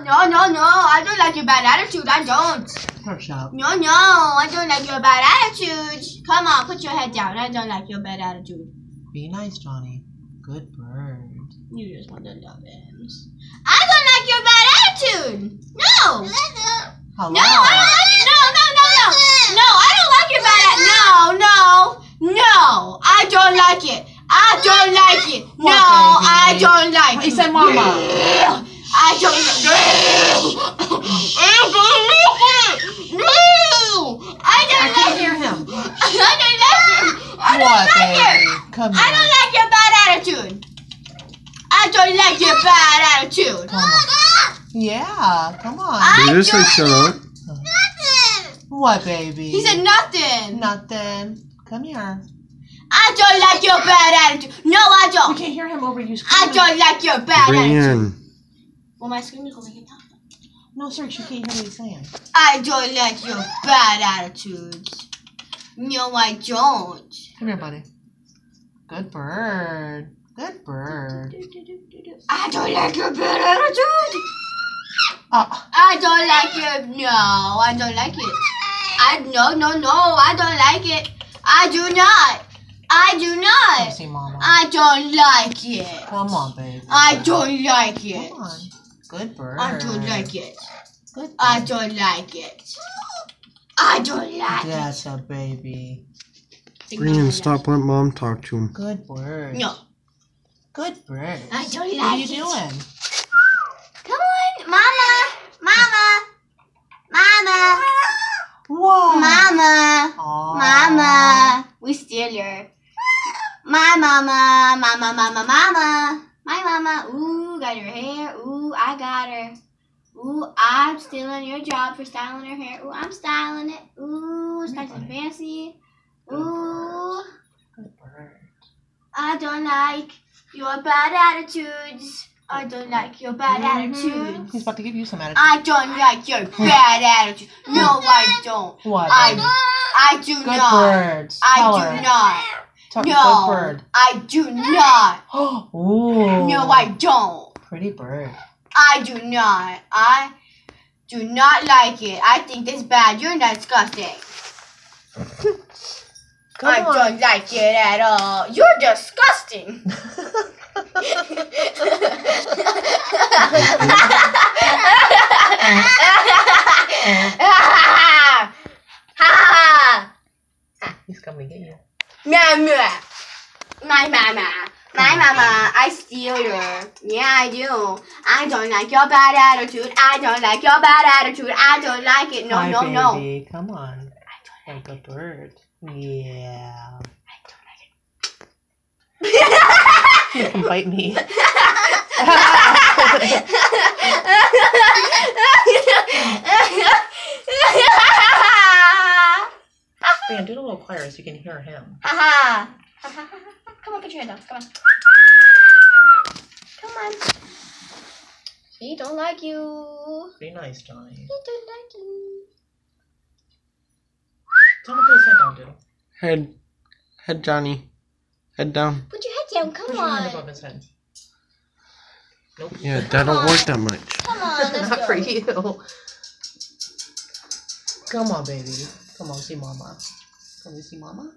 No, no, no. I don't like your bad attitude. I don't. Hush up. No, no. I don't like your bad attitude. Come on, put your head down. I don't like your bad attitude. Be nice, Johnny. Good bird. You just want to love him. I don't like your bad attitude. No. Hello. No, I don't like it. No, no, no, no. No, I don't like your bad attitude. No, no, no. I don't like it. I don't like it. No, I don't like it. He said mama. I don't like it. I don't like it. No. I can't hear him. I don't like it. I don't What, like baby? it. Come I here. don't like your bad attitude. I don't like your bad attitude. Come on. Yeah, come on. Did you just say shut up? What, baby? He said nothing. Nothing. Come here. I don't like your bad attitude. No, I We don't. can't hear him over you I screaming. don't like your bad Bring attitude. in. Well, my screen is going to No, sir, you can't hear what he's saying. I don't like your bad attitude. No, I don't. Come here, buddy. Good bird. Good bird. I don't like your bad attitude. Oh, I don't like your. No, I don't like it. No, no, no. I don't like it. I do not. I do come not. see mama. I don't like it. Come on, baby. I don't like it. Come on. Good bird. I don't like it. Good bird. I don't like it. I don't like That's a baby. it. Bring in. Stop. Let mom talk to him. Good bird. No. Good bird. I don't like it. What are you doing? Come on, Mama. Mama. Mama. Whoa. Mama. Aw. Mama. We steal her. My mama. Mama, mama, mama. My mama. Ooh, got her hair. Ooh, I got her. Ooh, I'm stealing your job for styling her hair. Ooh, I'm styling it. Ooh, it's nice and fancy. Ooh, Good bird. I don't like your bad attitudes. I don't like your bad attitudes. He's about to give you some attitude. I don't like your bad attitude. No, I don't. What? baby? I do Good not. birds. Tell I her. do not. Tell No, Good bird. I do not. Ooh. No, I don't. Pretty bird. I do not. I do not like it. I think it's bad. You're disgusting. I don't like it at all. You're disgusting. He's coming to get you. Mama. My mama. My mama. I steal her. Yeah, I do. I don't like your bad attitude. I don't like your bad attitude. I don't like it. No, Hi, no, no. baby. Come on. I don't like a bird. Yeah. I don't like it. You can bite me. Man, do it a little quieter so you can hear him. Haha. Come on, put your head down. Come on. Come on. He don't like you. Be nice, Johnny. He don't like you. Tell him to put his head down, Doodle. Head, Johnny. Head down. Put your head down. Come Put your hand on. above his head. Nope. Yeah, that don't work that much. Come on, let's Not go. for you. Come on, baby. Come on, see Mama. Come to see Mama.